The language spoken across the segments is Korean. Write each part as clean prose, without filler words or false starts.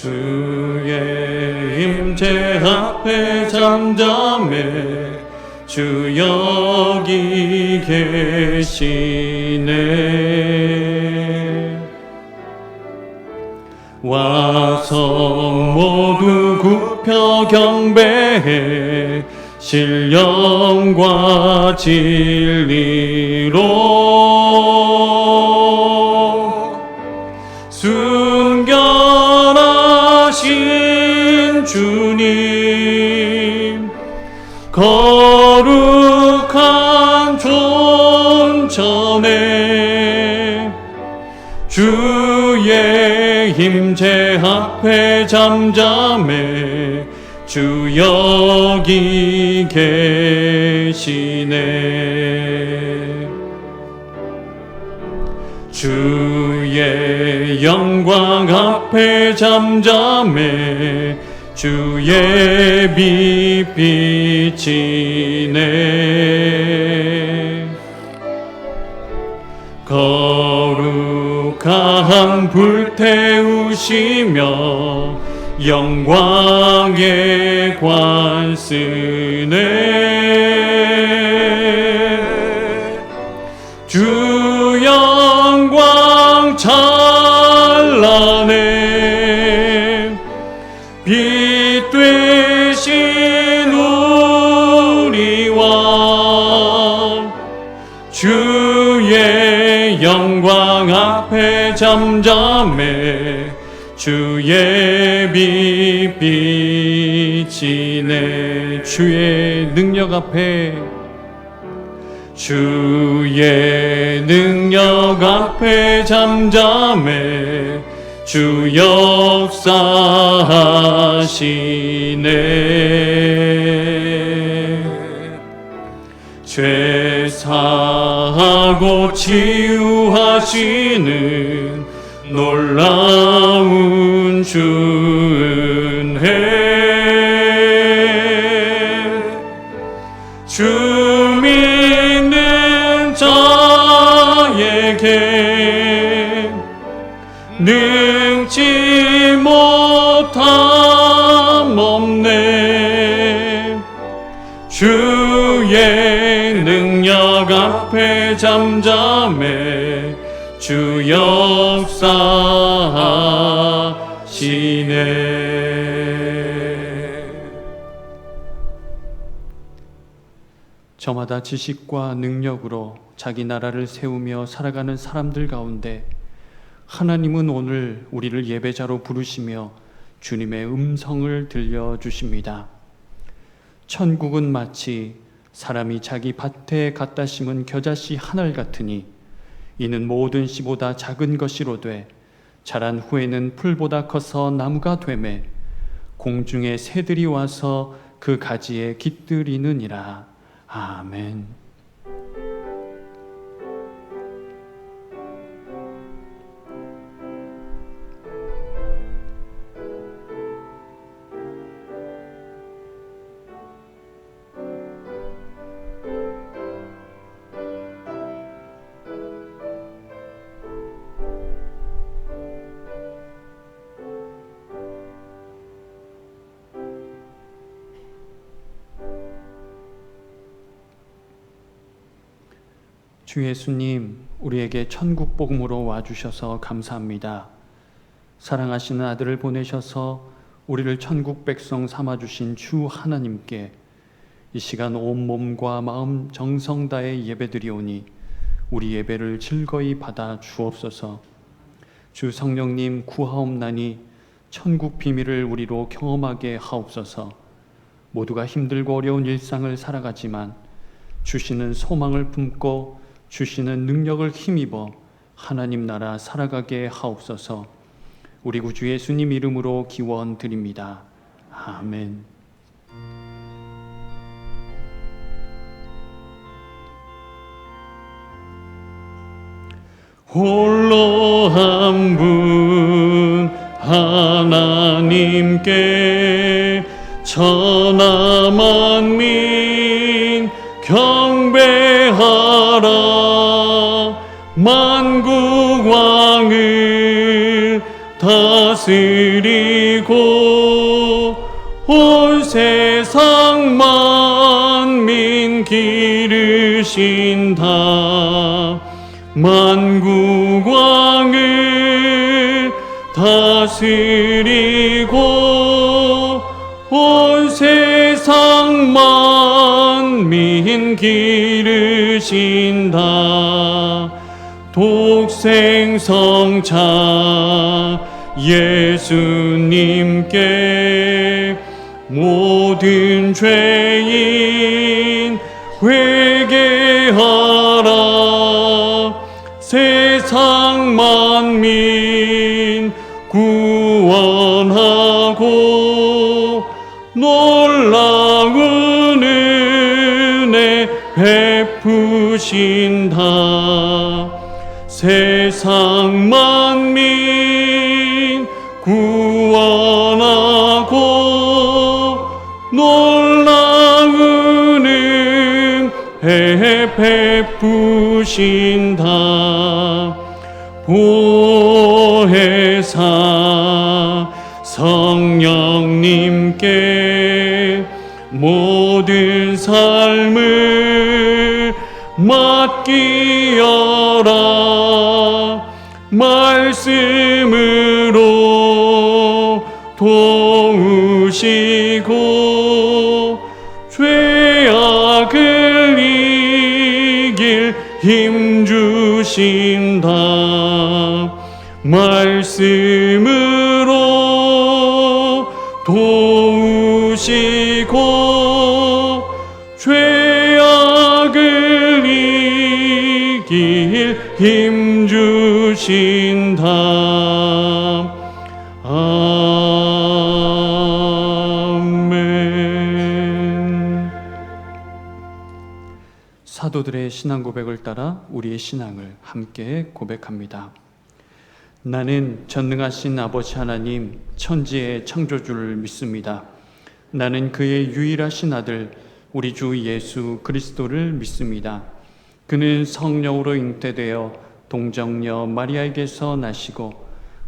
주의 임재 앞에 잠잠해 주 여기 계시네. 와서 모두 굽혀 경배해 신령과 진리로 순결하신 주님 거룩한 존전에 주의 임재 앞에 잠잠해 주 여기 계시네. 주의 영광 앞에 잠잠해 주의 빛 비치네. 거룩한 불 태우시며 영광의 관 쓰네. 주 영광 찬란해 빛 되신 우리와 주의 영광 앞에 잠잠해 주의 빛 비치네. 주의 능력 앞에 주의 능력 앞에 잠잠해 주 역사하시네. 죄 사하고 치유하시는 놀라운 주 은혜. 주 믿는 자에게 능치 못함 없네. 주의 능력 앞에 잠잠해 주 역사하시네. 저마다 지식과 능력으로 자기 나라를 세우며 살아가는 사람들 가운데 하나님은 오늘 우리를 예배자로 부르시며 주님의 음성을 들려주십니다. 천국은 마치 사람이 자기 밭에 갖다 심은 겨자씨 하늘 같으니 이는 모든 씨보다 작은 것이로되 자란 후에는 풀보다 커서 나무가 되매 공중의 새들이 와서 그 가지에 깃들이느니라. 아멘. 주 예수님, 우리에게 천국 복음으로 와주셔서 감사합니다. 사랑하시는 아들을 보내셔서 우리를 천국 백성 삼아주신 주 하나님께 이 시간 온 몸과 마음 정성 다해 예배드리오니 우리 예배를 즐거이 받아 주옵소서. 주 성령님 구하옵나니 천국 비밀을 우리로 경험하게 하옵소서. 모두가 힘들고 어려운 일상을 살아가지만 주시는 소망을 품고 주시는 능력을 힘입어 하나님 나라 살아가게 하옵소서. 우리 구주 예수님 이름으로 기원드립니다. 아멘. 홀로 한 분 하나님께 천하 만민 경배하라. 만국 왕을 다스리고 온 세상 만민 기르신다. 만국왕을 다스리고 온 세상 만민 기르신다. 독생성자 예수님께 모든 죄인 회개하라. 세상 만민 구원하고 놀라운 은혜 베푸신다. 세상 만민 구원하고 놀라운 은혜 베푸신다. 보혜사 성령님께 모든 삶을 맡기어라. 말씀으로 도우시고 죄악을 이길 힘 주신다. 말씀으로 도우시고 죄악을 이길 힘 주신다. 아멘. 사도들의 신앙 고백을 따라 우리의 신앙을 함께 고백합니다. 나는 전능하신 아버지 하나님 천지의 창조주를 믿습니다. 나는 그의 유일하신 아들 우리 주 예수 그리스도를 믿습니다. 그는 성령으로 잉태되어 동정녀 마리아에게서 나시고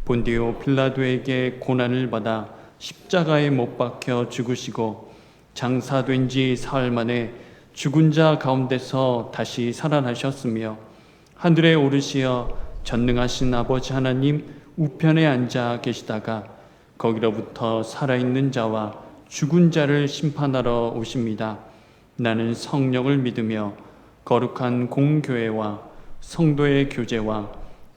본디오 빌라도에게 고난을 받아 십자가에 못 박혀 죽으시고 장사된 지 사흘 만에 죽은 자 가운데서 다시 살아나셨으며 하늘에 오르시어 전능하신 아버지 하나님 우편에 앉아 계시다가 거기로부터 살아있는 자와 죽은 자를 심판하러 오십니다. 나는 성령을 믿으며 거룩한 공교회와 성도의 교제와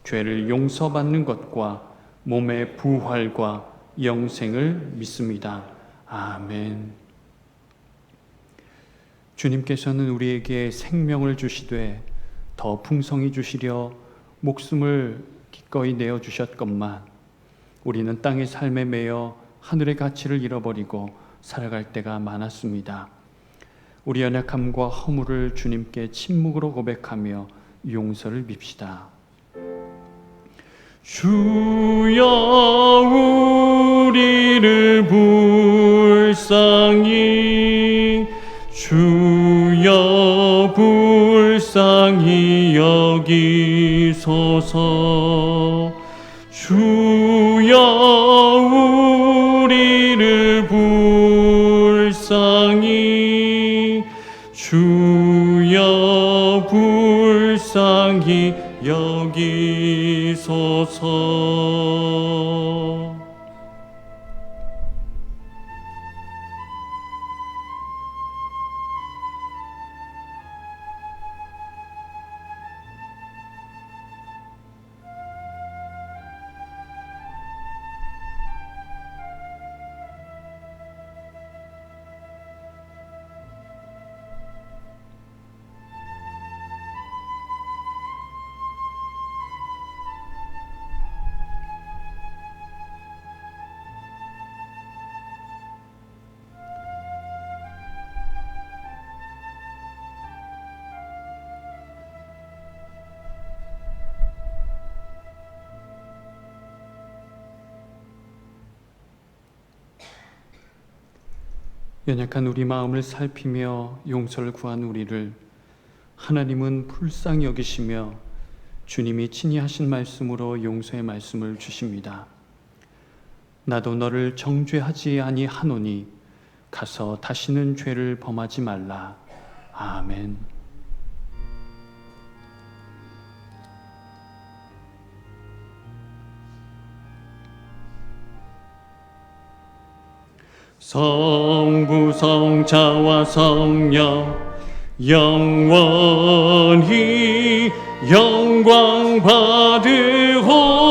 죄를 용서받는 것과 몸의 부활과 영생을 믿습니다. 아멘. 주님께서는 우리에게 생명을 주시되 더 풍성히 주시려 목숨을 기꺼이 내어주셨건만 우리는 땅의 삶에 매여 하늘의 가치를 잃어버리고 살아갈 때가 많았습니다. 우리 연약함과 허물을 주님께 침묵으로 고백하며 용서를 빕시다. 주여 우리를 불쌍히 주여 불쌍히 여기소서. 주여 우리를 불쌍히 주여 불쌍히 여기소서. 연약한 우리 마음을 살피며 용서를 구한 우리를 하나님은 불쌍히 여기시며 주님이 친히 하신 말씀으로 용서의 말씀을 주십니다. 나도 너를 정죄하지 아니하노니 가서 다시는 죄를 범하지 말라. 아멘. 성부 성자와 성령 영원히 영광 받으옵소서.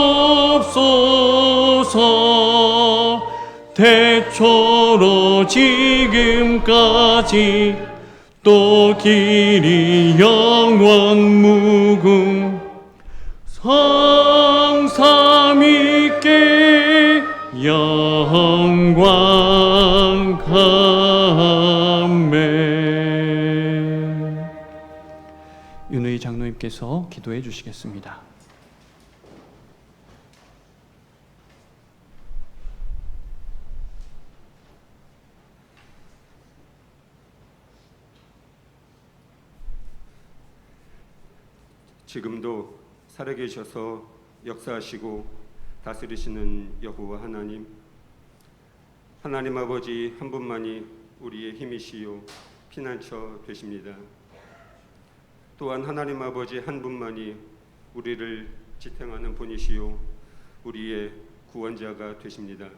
태초로 지금까지 또 길이 영원 무궁 성삼위께 영광 감매. 윤의 장로님께서 기도해 주시겠습니다. 지금도 살아계셔서 역사하시고 다스리시는 여호와 하나님, 하나님 아버지 한 분만이 우리의 힘이시요 피난처 되십니다. 또한 하나님 아버지 한 분만이 우리를 지탱하는 분이시요 우리의 구원자가 되십니다.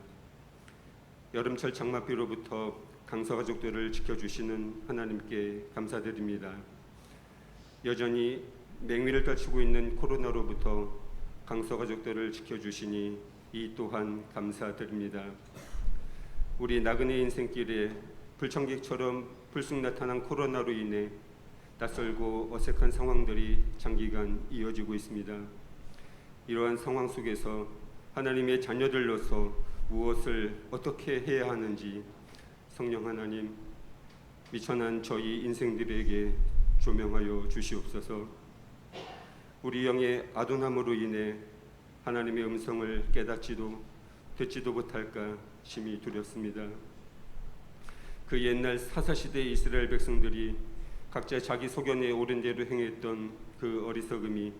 여름철 장마비로부터 강서가족들을 지켜주시는 하나님께 감사드립니다. 여전히 맹위를 떨치고 있는 코로나로부터 강서가족들을 지켜주시니 이 또한 감사드립니다. 우리 나그네 인생길에 불청객처럼 불쑥 나타난 코로나로 인해 낯설고 어색한 상황들이 장기간 이어지고 있습니다. 이러한 상황 속에서 하나님의 자녀들로서 무엇을 어떻게 해야 하는지 성령 하나님, 미천한 저희 인생들에게 조명하여 주시옵소서. 우리 영의 아둔함으로 인해 하나님의 음성을 깨닫지도 듣지도 못할까 심히 두렵습니다. 그 옛날 사사시대 이스라엘 백성들이 각자 자기 소견에 옳은 대로 행했던 그 어리석음이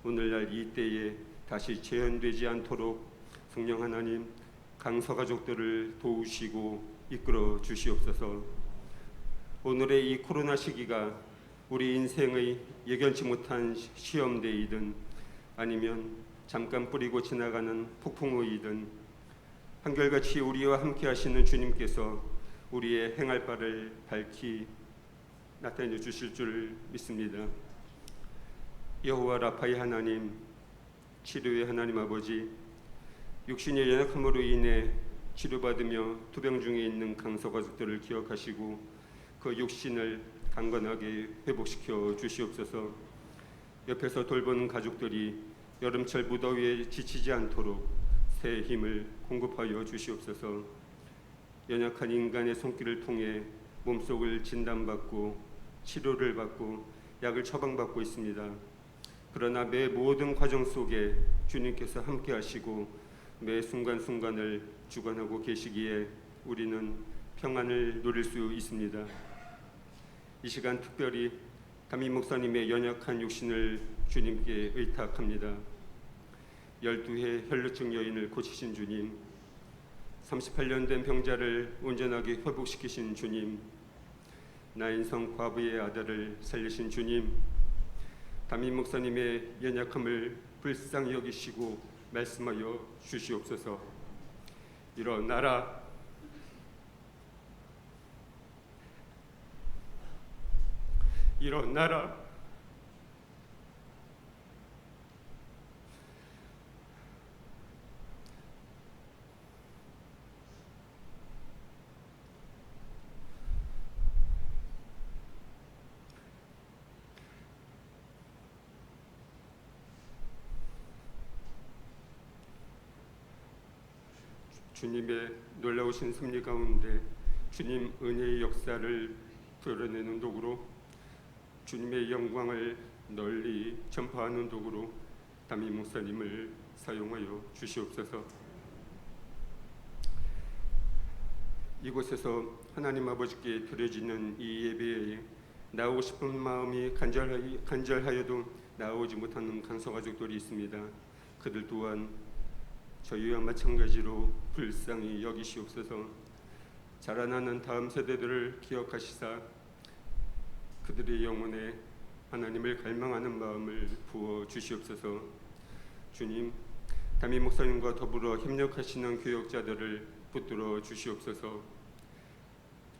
오늘날 이 때에 다시 재현되지 않도록 성령 하나님, 강서가족들을 도우시고 이끌어 주시옵소서. 오늘의 이 코로나 시기가 우리 인생의 예견치 못한 시험대이든 아니면 잠깐 뿌리고 지나가는 폭풍우이든 한결같이 우리와 함께 하시는 주님께서 우리의 행할 바를 밝히 나타내 주실 줄 믿습니다. 여호와 라파의 하나님, 치료의 하나님 아버지, 육신의 연약함으로 인해 치료받으며 투병 중에 있는 강서가족들을 기억하시고 그 육신을 강건하게 회복시켜 주시옵소서. 옆에서 돌보는 가족들이 여름철 무더위에 지치지 않도록 새 힘을 공급하여 주시옵소서. 연약한 인간의 손길을 통해 몸속을 진단받고 치료를 받고 약을 처방받고 있습니다. 그러나 매 모든 과정 속에 주님께서 함께 하시고 매 순간순간을 주관하고 계시기에 우리는 평안을 누릴 수 있습니다. 이 시간 특별히 담임 목사님의 연약한 육신을 주님께 의탁합니다. 12해 혈루증 여인을 고치신 주님, 38년 된 병자를 온전하게 회복시키신 주님, 나인성 과부의 아들을 살리신 주님, 담임 목사님의 연약함을 불쌍히 여기시고 말씀하여 주시옵소서. 일어나라. 일어나라. 주님의 놀라우신 섭리 가운데 주님 은혜의 역사를 드러내는 도구로, 주님의 영광을 널리 전파하는 도구로 담임 목사님을 사용하여 주시옵소서. 이곳에서 하나님 아버지께 드려지는 이 예배에 나오고 싶은 마음이 간절하여도 나오지 못하는 강서가족들이 있습니다. 그들 또한 저희와 마찬가지로 불쌍히 여기시옵소서. 자라나는 다음 세대들을 기억하시사 그들의 영혼에 하나님을 갈망하는 마음을 부어 주시옵소서. 주님, 담임 목사님과 더불어 협력하시는 교역자들을 붙들어 주시옵소서.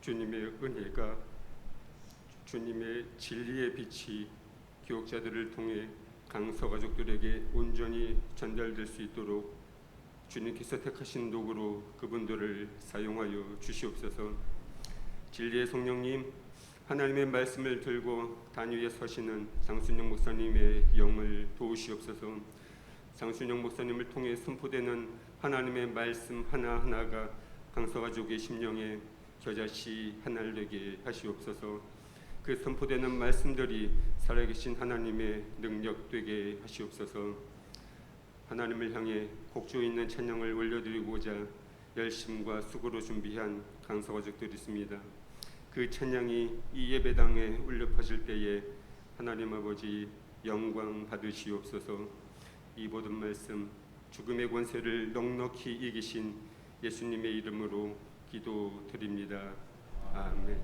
주님의 은혜가, 주님의 진리의 빛이 교역자들을 통해 강서 가족들에게 온전히 전달될 수 있도록 주님께서 택하신 도구로 그분들을 사용하여 주시옵소서. 진리의 성령님, 하나님의 말씀을 들고 단위에 서시는 장순영 목사님의 영을 도우시옵소서. 장순영 목사님을 통해 선포되는 하나님의 말씀 하나하나가 강서가족의 심령에 겨자씨 하늘되게 하시옵소서. 그 선포되는 말씀들이 살아계신 하나님의 능력 되게 하시옵소서. 하나님을 향해 곡조 있는 찬양을 올려드리고자 열심과 수고로 준비한 강서가족들이 있습니다. 그 찬양이 이 예배당에 울려 퍼질 때에 하나님 아버지 영광 받으시옵소서. 이 모든 말씀 죽음의 권세를 넉넉히 이기신 예수님의 이름으로 기도드립니다. 아멘.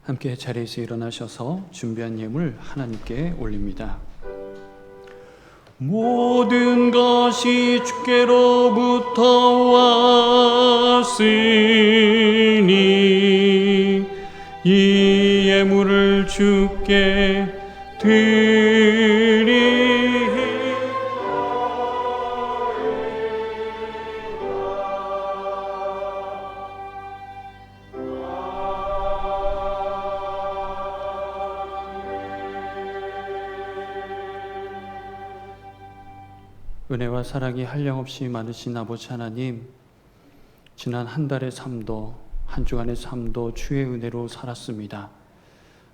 함께 자리에서 일어나셔서 준비한 예물 하나님께 올립니다. 모든 것이 주께로부터 왔으니 이 예물을 주께 드리리. 은혜와 사랑이 한량없이 많으신 아버지 하나님, 지난 한 달의 삶도 한 주간의 삶도 주의 은혜로 살았습니다.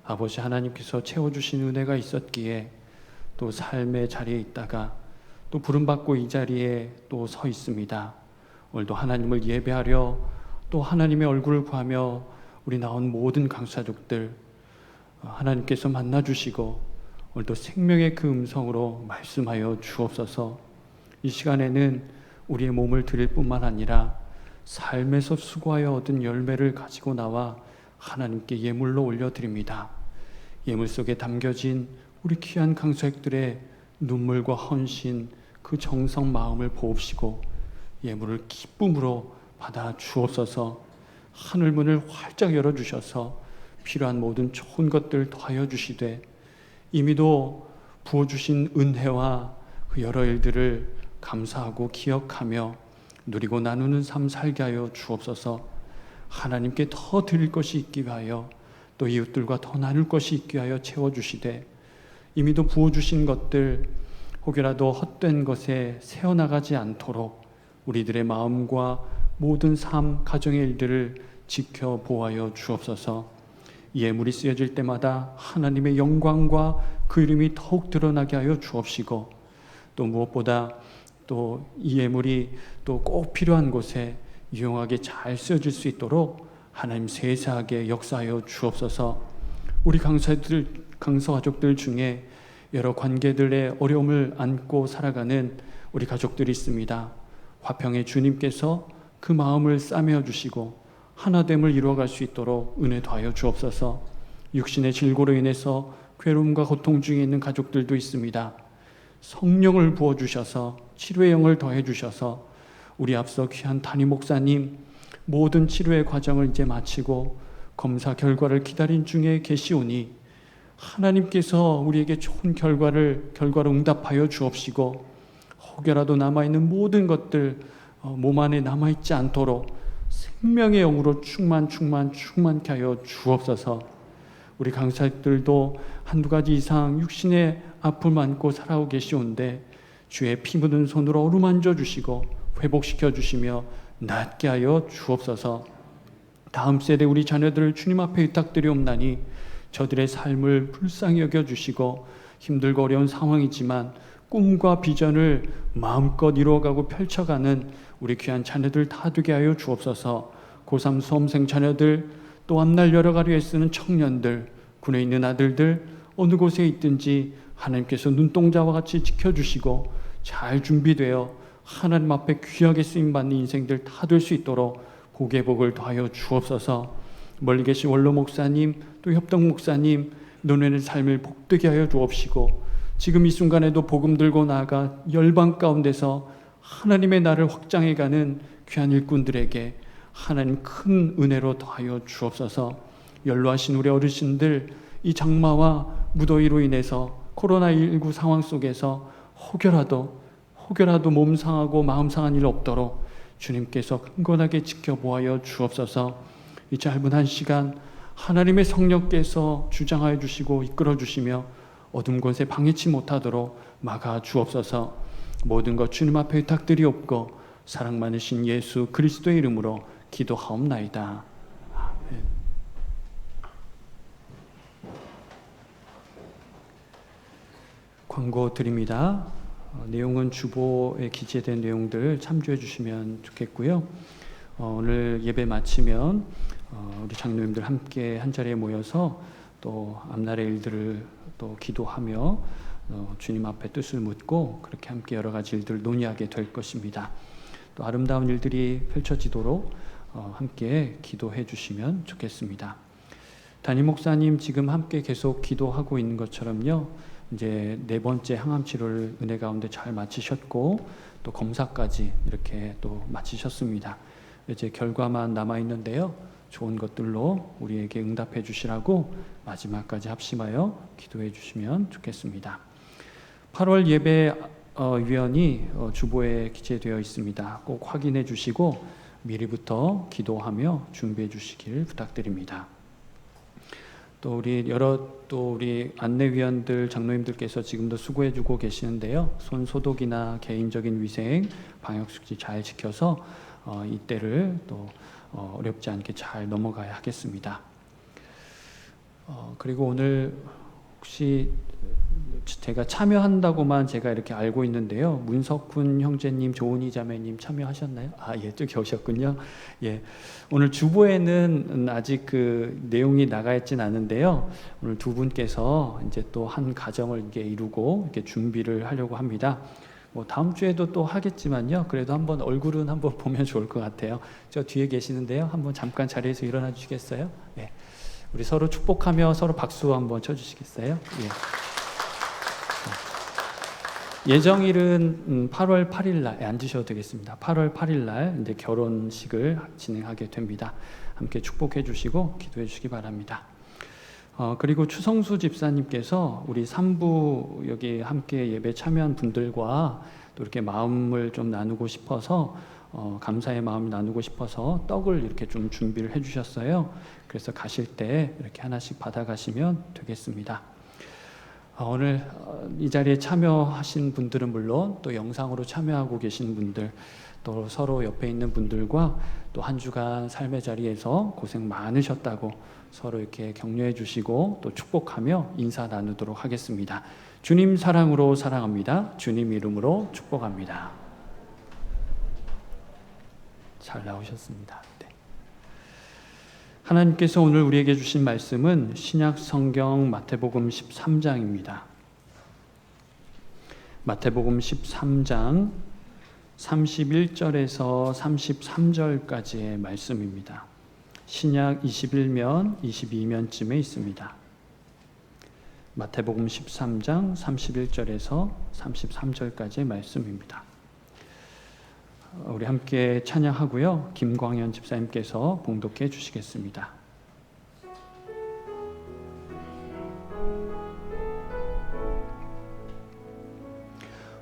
아버지 하나님께서 채워주신 은혜가 있었기에 또 삶의 자리에 있다가 또 부름받고 이 자리에 또 서 있습니다. 오늘도 하나님을 예배하려 또 하나님의 얼굴을 구하며 우리 나온 모든 강사족들 하나님께서 만나주시고 오늘도 생명의 그 음성으로 말씀하여 주옵소서. 이 시간에는 우리의 몸을 드릴 뿐만 아니라 삶에서 수고하여 얻은 열매를 가지고 나와 하나님께 예물로 올려드립니다. 예물 속에 담겨진 우리 귀한 강사역들의 눈물과 헌신, 그 정성 마음을 보옵시고 예물을 기쁨으로 받아 주옵소서. 하늘문을 활짝 열어주셔서 필요한 모든 좋은 것들 더하여 주시되 이미도 부어주신 은혜와 그 여러 일들을 감사하고 기억하며 누리고 나누는 삶 살게 하여 주옵소서. 하나님께 더 드릴 것이 있기 위하여 또 이웃들과 더 나눌 것이 있기 위하여 채워주시되 이미도 부어주신 것들 혹여라도 헛된 것에 새어나가지 않도록 우리들의 마음과 모든 삶, 가정의 일들을 지켜 보호하여 주옵소서. 예물이 쓰여질 때마다 하나님의 영광과 그 이름이 더욱 드러나게 하여 주옵시고 또 무엇보다 또 이 예물이 또 꼭 필요한 곳에 유용하게 잘 쓰여질 수 있도록 하나님 세세하게 역사하여 주옵소서. 우리 강사 가족들 중에 여러 관계들의 어려움을 안고 살아가는 우리 가족들이 있습니다. 화평의 주님께서 그 마음을 싸매어 주시고 하나됨을 이루어갈 수 있도록 은혜 더하여 주옵소서. 육신의 질고로 인해서 괴로움과 고통 중에 있는 가족들도 있습니다. 성령을 부어주셔서 치료의 영을 더해주셔서 우리 앞서 귀한 담임 목사님 모든 치료의 과정을 이제 마치고 검사 결과를 기다린 중에 계시오니 하나님께서 우리에게 좋은 결과로 응답하여 주옵시고 혹여라도 남아있는 모든 것들 몸 안에 남아있지 않도록 생명의 영으로 충만케 하여 주옵소서. 우리 강사들도 한두 가지 이상 육신의 아픔 안고 살아오고 계시온데 주의 피 묻은 손으로 어루만져 주시고 회복시켜 주시며 낫게 하여 주옵소서. 다음 세대 우리 자녀들을 주님 앞에 부탁드리옵나니 저들의 삶을 불쌍히 여겨주시고 힘들고 어려운 상황이지만 꿈과 비전을 마음껏 이루어가고 펼쳐가는 우리 귀한 자녀들 다 되게 하여 주옵소서. 고3 수험생 자녀들, 또 앞날 열어가려 애쓰는 청년들, 군에 있는 아들들, 어느 곳에 있든지 하나님께서 눈동자와 같이 지켜주시고 잘 준비되어 하나님 앞에 귀하게 쓰임받는 인생들 다 될 수 있도록 복의 복을 더하여 주옵소서. 멀리 계신 원로 목사님, 또 협동 목사님, 너네의 삶을 복되게 하여 주옵시고 지금 이 순간에도 복음 들고 나아가 열방 가운데서 하나님의 나라를 확장해가는 귀한 일꾼들에게 하나님 큰 은혜로 더하여 주옵소서. 연로하신 우리 어르신들, 이 장마와 무더위로 인해서 코로나19 상황 속에서 혹여라도 몸 상하고 마음 상한 일 없도록 주님께서 흥건하게 지켜보아여 주옵소서. 이 짧은 한 시간 하나님의 성령께서 주장하여 주시고 이끌어 주시며 어둠 곳에 방해치 못하도록 막아 주옵소서. 모든 것 주님 앞에 부탁드리옵고 사랑 많으신 예수 그리스도의 이름으로 기도하옵나이다. 아멘. 광고 드립니다. 내용은 주보에 기재된 내용들 참조해 주시면 좋겠고요. 오늘 예배 마치면 우리 장로님들 함께 한자리에 모여서 또 앞날의 일들을 또 기도하며 주님 앞에 뜻을 묻고 그렇게 함께 여러 가지 일들을 논의하게 될 것입니다. 또 아름다운 일들이 펼쳐지도록 함께 기도해 주시면 좋겠습니다. 담임 목사님 지금 함께 계속 기도하고 있는 것처럼요. 이제 4번째 항암 치료를 은혜 가운데 잘 마치셨고 또 검사까지 이렇게 또 마치셨습니다. 이제 결과만 남아 있는데요. 좋은 것들로 우리에게 응답해 주시라고 마지막까지 합심하여 기도해 주시면 좋겠습니다. 8월 예배 위원이 주보에 기재되어 있습니다. 꼭 확인해 주시고 미리부터 기도하며 준비해 주시길 부탁드립니다. 또 우리 안내위원들, 장로님들께서 지금도 수고해주고 계시는데요. 손 소독이나 개인적인 위생, 방역 수칙 잘 지켜서 이때를 또 어렵지 않게 잘 넘어가야 하겠습니다. 그리고 오늘 혹시 제가 참여한다고만 제가 이렇게 알고 있는데요. 문석훈 형제님, 조은희 자매님 참여하셨나요? 예, 또 오셨군요. 예, 오늘 주보에는 아직 그 내용이 나가 있진 않은데요. 오늘 두 분께서 이제 또 한 가정을 이렇게 이루고 이렇게 준비를 하려고 합니다. 뭐 다음 주에도 또 하겠지만요. 그래도 한번 얼굴은 한번 보면 좋을 것 같아요. 저 뒤에 계시는데요. 한번 잠깐 자리에서 일어나 주시겠어요? 예. 우리 서로 축복하며 서로 박수 한번 쳐주시겠어요? 예. 예정일은 8월 8일 날 앉으셔도 되겠습니다. 8월 8일 날 이제 결혼식을 진행하게 됩니다. 함께 축복해 주시고 기도해 주시기 바랍니다. 그리고 추성수 집사님께서 우리 3부 여기 함께 예배 참여한 분들과 또 이렇게 마음을 좀 나누고 싶어서 감사의 마음을 나누고 싶어서 떡을 이렇게 좀 준비를 해 주셨어요. 그래서 가실 때 이렇게 하나씩 받아가시면 되겠습니다. 오늘 이 자리에 참여하신 분들은 물론 또 영상으로 참여하고 계신 분들, 또 서로 옆에 있는 분들과 또 한 주간 삶의 자리에서 고생 많으셨다고 서로 이렇게 격려해 주시고 또 축복하며 인사 나누도록 하겠습니다. 주님 사랑으로 사랑합니다. 주님 이름으로 축복합니다. 잘 나오셨습니다. 네. 하나님께서 오늘 우리에게 주신 말씀은 신약 성경 마태복음 13장입니다. 마태복음 13장 31절에서 33절까지의 말씀입니다. 신약 21면, 22면쯤에 있습니다. 마태복음 13장 31절에서 33절까지의 말씀입니다. 우리 함께 찬양하고요. 김광현 집사님께서 봉독해 주시겠습니다.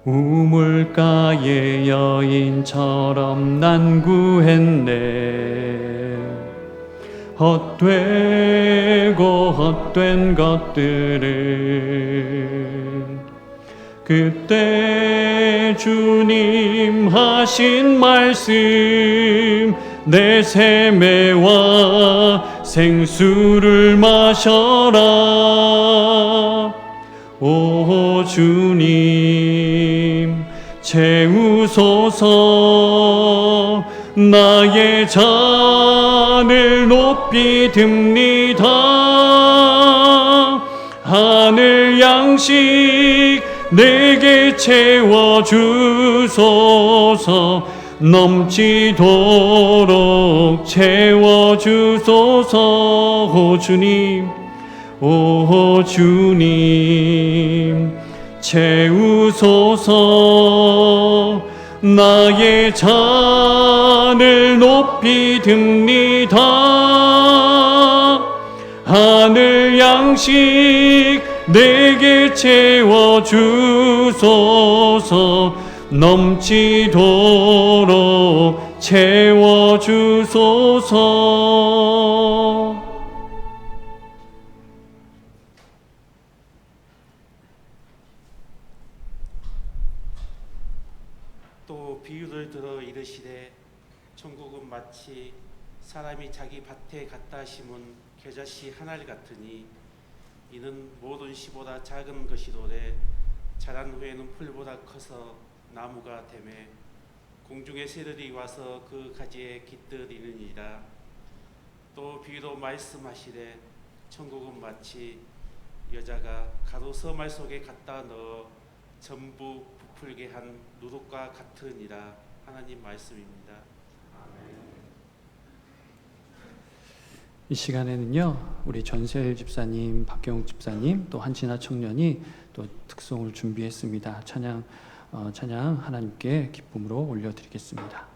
우물가의 여인처럼 난구했네. 헛되고 헛된 것들은 그때 주님 하신 말씀 내 세매와 생수를 마셔라. 오 주님 채우소서. 나의 잔을 높이 듭니다. 하늘 양식 내게 채워주소서. 넘치도록 채워주소서. 오 주님, 오 주님 채우소서. 나의 잔을 높이 듭니다. 하늘 양식 내게 채워주소서. 넘치도록 채워주소서. 또 비유를 들어 이르시되 천국은 마치 사람이 자기 밭에 갖다 심은 겨자씨 하나를 같으니 이는 모든 씨보다 작은 것이로되 자란 후에는 풀보다 커서 나무가 되매 공중의 새들이 와서 그 가지에 깃들이느니라. 또 비유로 말씀하시되 천국은 마치 여자가 가루 서말 속에 갖다 넣어 전부 부풀게 한 누룩과 같으니라. 하나님 말씀입니다. 이 시간에는요, 우리 전세일 집사님, 박경욱 집사님, 또 한진아 청년이 또 특송을 준비했습니다. 찬양 하나님께 기쁨으로 올려드리겠습니다.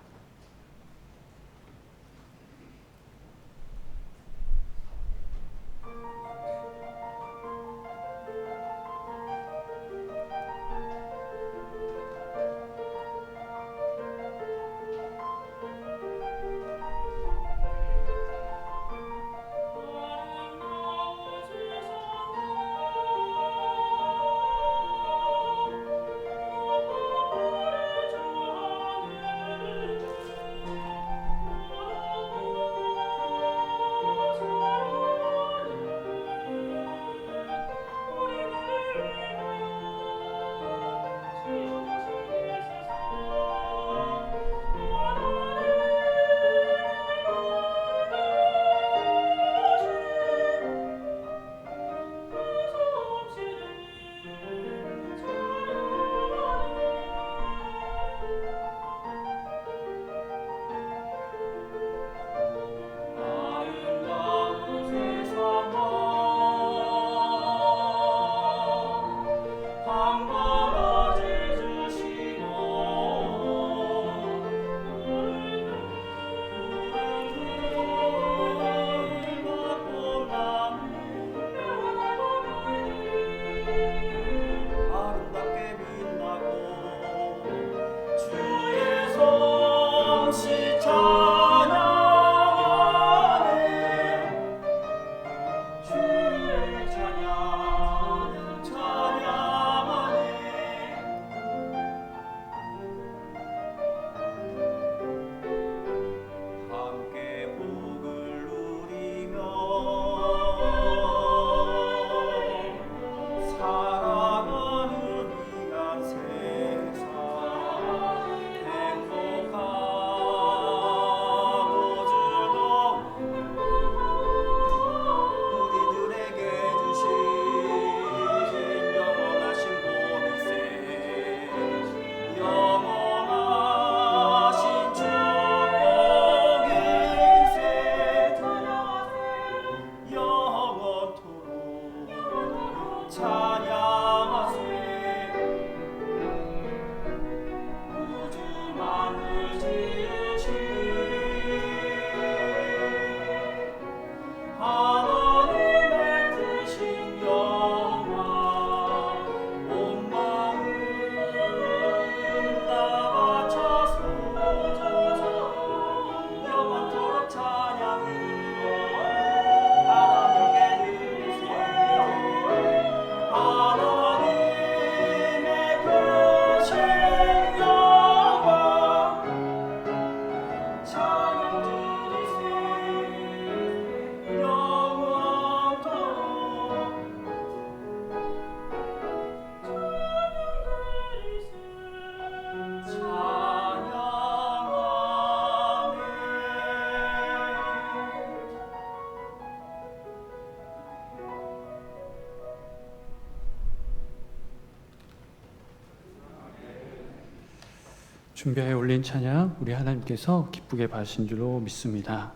준비하여 올린 찬양 우리 하나님께서 기쁘게 받으신 줄로 믿습니다.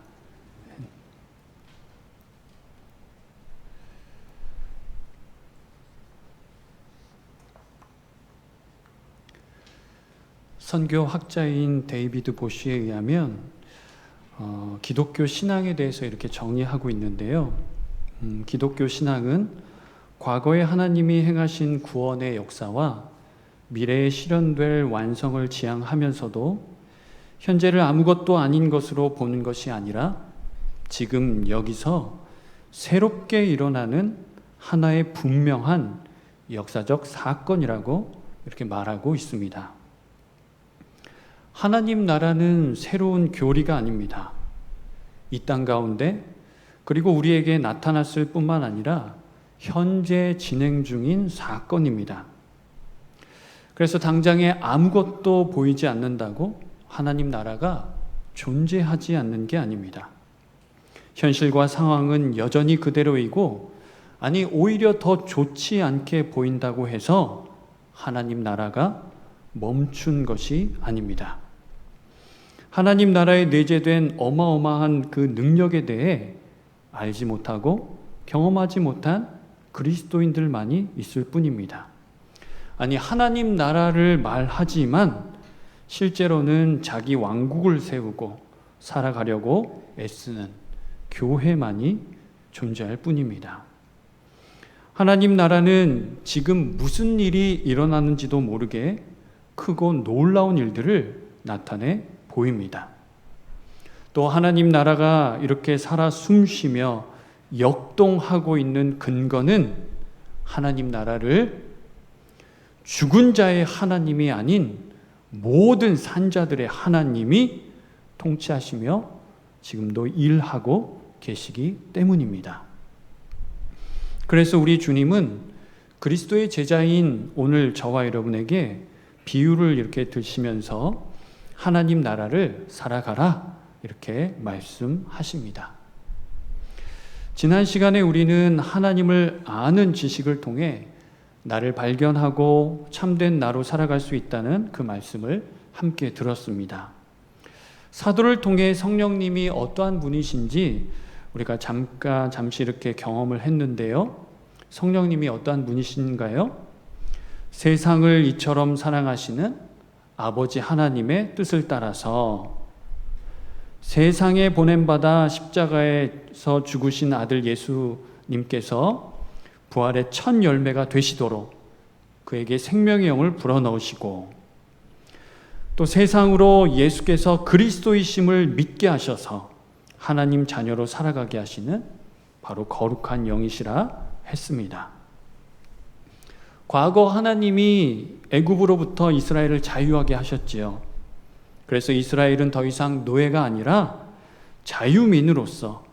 선교 학자인 데이비드 보쉬에 의하면 기독교 신앙에 대해서 이렇게 정의하고 있는데요. 기독교 신앙은 과거에 하나님이 행하신 구원의 역사와 미래에 실현될 완성을 지향하면서도 현재를 아무것도 아닌 것으로 보는 것이 아니라 지금 여기서 새롭게 일어나는 하나의 분명한 역사적 사건이라고 이렇게 말하고 있습니다. 하나님 나라는 새로운 교리가 아닙니다. 이 땅 가운데 그리고 우리에게 나타났을 뿐만 아니라 현재 진행 중인 사건입니다. 그래서 당장에 아무것도 보이지 않는다고 하나님 나라가 존재하지 않는 게 아닙니다. 현실과 상황은 여전히 그대로이고, 아니 오히려 더 좋지 않게 보인다고 해서 하나님 나라가 멈춘 것이 아닙니다. 하나님 나라에 내재된 어마어마한 그 능력에 대해 알지 못하고 경험하지 못한 그리스도인들만이 있을 뿐입니다. 아니 하나님 나라를 말하지만 실제로는 자기 왕국을 세우고 살아가려고 애쓰는 교회만이 존재할 뿐입니다. 하나님 나라는 지금 무슨 일이 일어나는지도 모르게 크고 놀라운 일들을 나타내 보입니다. 또 하나님 나라가 이렇게 살아 숨쉬며 역동하고 있는 근거는 하나님 나라를 죽은 자의 하나님이 아닌 모든 산자들의 하나님이 통치하시며 지금도 일하고 계시기 때문입니다. 그래서 우리 주님은 그리스도의 제자인 오늘 저와 여러분에게 비유를 이렇게 드시면서 하나님 나라를 살아가라 이렇게 말씀하십니다. 지난 시간에 우리는 하나님을 아는 지식을 통해 나를 발견하고 참된 나로 살아갈 수 있다는 그 말씀을 함께 들었습니다. 사도를 통해 성령님이 어떠한 분이신지 우리가 잠시 이렇게 경험을 했는데요. 성령님이 어떠한 분이신가요? 세상을 이처럼 사랑하시는 아버지 하나님의 뜻을 따라서 세상에 보냄받아 십자가에서 죽으신 아들 예수님께서 부활의 첫 열매가 되시도록 그에게 생명의 영을 불어넣으시고, 또 세상으로 예수께서 그리스도이심을 믿게 하셔서 하나님 자녀로 살아가게 하시는 바로 거룩한 영이시라 했습니다. 과거 하나님이 애굽으로부터 이스라엘을 자유하게 하셨지요. 그래서 이스라엘은 더 이상 노예가 아니라 자유민으로서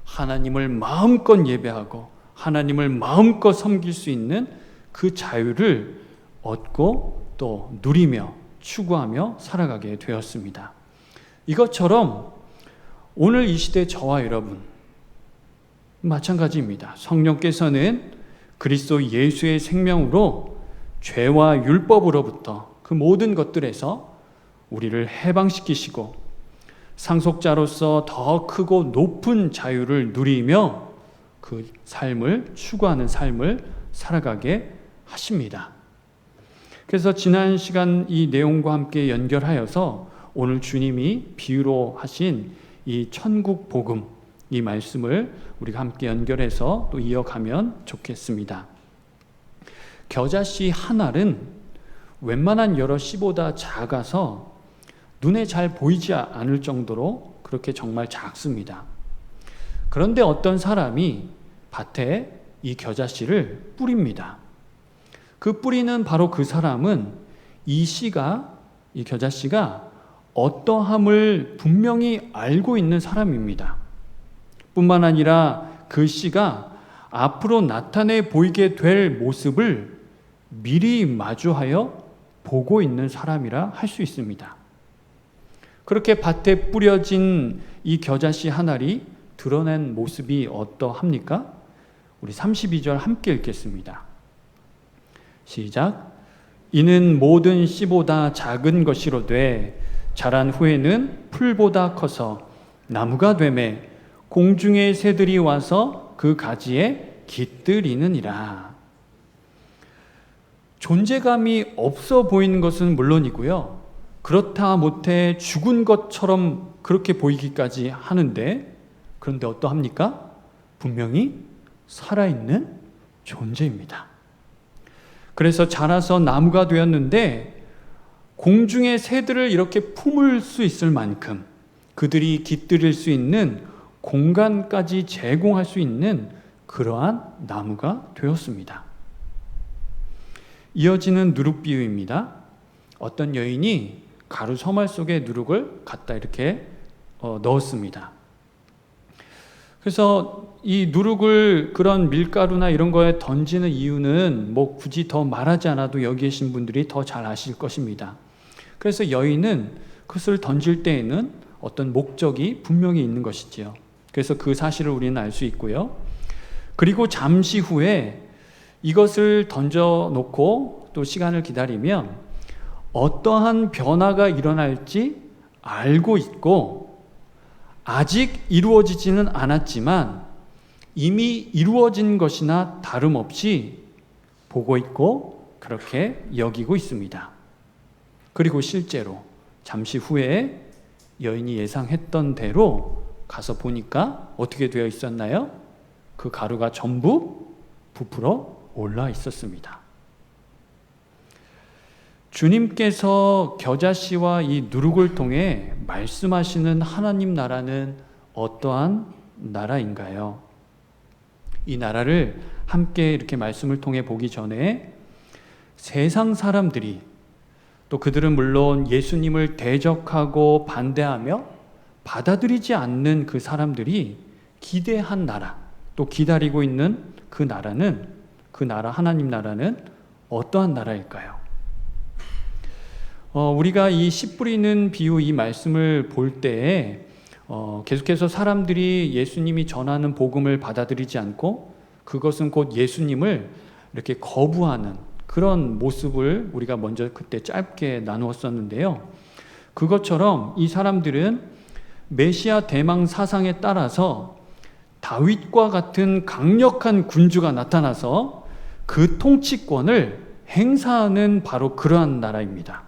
하나님을 마음껏 예배하고 하나님을 마음껏 섬길 수 있는 그 자유를 얻고 또 누리며 추구하며 살아가게 되었습니다. 이것처럼 오늘 이 시대 저와 여러분 마찬가지입니다. 성령께서는 그리스도 예수의 생명으로 죄와 율법으로부터 그 모든 것들에서 우리를 해방시키시고 상속자로서 더 크고 높은 자유를 누리며 그 삶을 추구하는 삶을 살아가게 하십니다. 그래서 지난 시간 이 내용과 함께 연결하여서 오늘 주님이 비유로 하신 이 천국 복음, 이 말씀을 우리가 함께 연결해서 또 이어가면 좋겠습니다. 겨자씨 한 알은 웬만한 여러 씨보다 작아서 눈에 잘 보이지 않을 정도로 그렇게 정말 작습니다. 그런데 어떤 사람이 밭에 이 겨자씨를 뿌립니다. 그 뿌리는 바로 그 사람은 이 겨자씨가 어떠함을 분명히 알고 있는 사람입니다. 뿐만 아니라 그 씨가 앞으로 나타내 보이게 될 모습을 미리 마주하여 보고 있는 사람이라 할 수 있습니다. 그렇게 밭에 뿌려진 이 겨자씨 한 알이 드러낸 모습이 어떠합니까? 우리 32절 함께 읽겠습니다. 시작. 이는 모든 씨보다 작은 것이로되 자란 후에는 풀보다 커서 나무가 되매 공중의 새들이 와서 그 가지에 깃들이느니라. 존재감이 없어 보이는 것은 물론이고요. 그렇다 못해 죽은 것처럼 그렇게 보이기까지 하는데, 그런데 어떠합니까? 분명히 살아있는 존재입니다. 그래서 자라서 나무가 되었는데 공중의 새들을 이렇게 품을 수 있을 만큼 그들이 깃들일 수 있는 공간까지 제공할 수 있는 그러한 나무가 되었습니다. 이어지는 누룩 비유입니다. 어떤 여인이 가루 서말 속에 누룩을 갖다 이렇게 넣었습니다. 그래서 이 누룩을 그런 밀가루나 이런 거에 던지는 이유는 뭐 굳이 더 말하지 않아도 여기 계신 분들이 더 잘 아실 것입니다. 그래서 여인은 그것을 던질 때에는 어떤 목적이 분명히 있는 것이지요. 그래서 그 사실을 우리는 알 수 있고요. 그리고 잠시 후에 이것을 던져놓고 또 시간을 기다리면 어떠한 변화가 일어날지 알고 있고 아직 이루어지지는 않았지만 이미 이루어진 것이나 다름없이 보고 있고 그렇게 여기고 있습니다. 그리고 실제로 잠시 후에 여인이 예상했던 대로 가서 보니까 어떻게 되어 있었나요? 그 가루가 전부 부풀어 올라 있었습니다. 주님께서 겨자씨와 이 누룩을 통해 말씀하시는 하나님 나라는 어떠한 나라인가요? 이 나라를 함께 이렇게 말씀을 통해 보기 전에 세상 사람들이, 또 그들은 물론 예수님을 대적하고 반대하며 받아들이지 않는 그 사람들이 기대한 나라, 또 기다리고 있는 그 나라는, 그 나라, 하나님 나라는 어떠한 나라일까요? 우리가 이 씨 뿌리는 비유 이 말씀을 볼 때에 계속해서 사람들이 예수님이 전하는 복음을 받아들이지 않고 그것은 곧 예수님을 이렇게 거부하는 그런 모습을 우리가 먼저 그때 짧게 나누었었는데요. 그것처럼 이 사람들은 메시아 대망 사상에 따라서 다윗과 같은 강력한 군주가 나타나서 그 통치권을 행사하는 바로 그러한 나라입니다.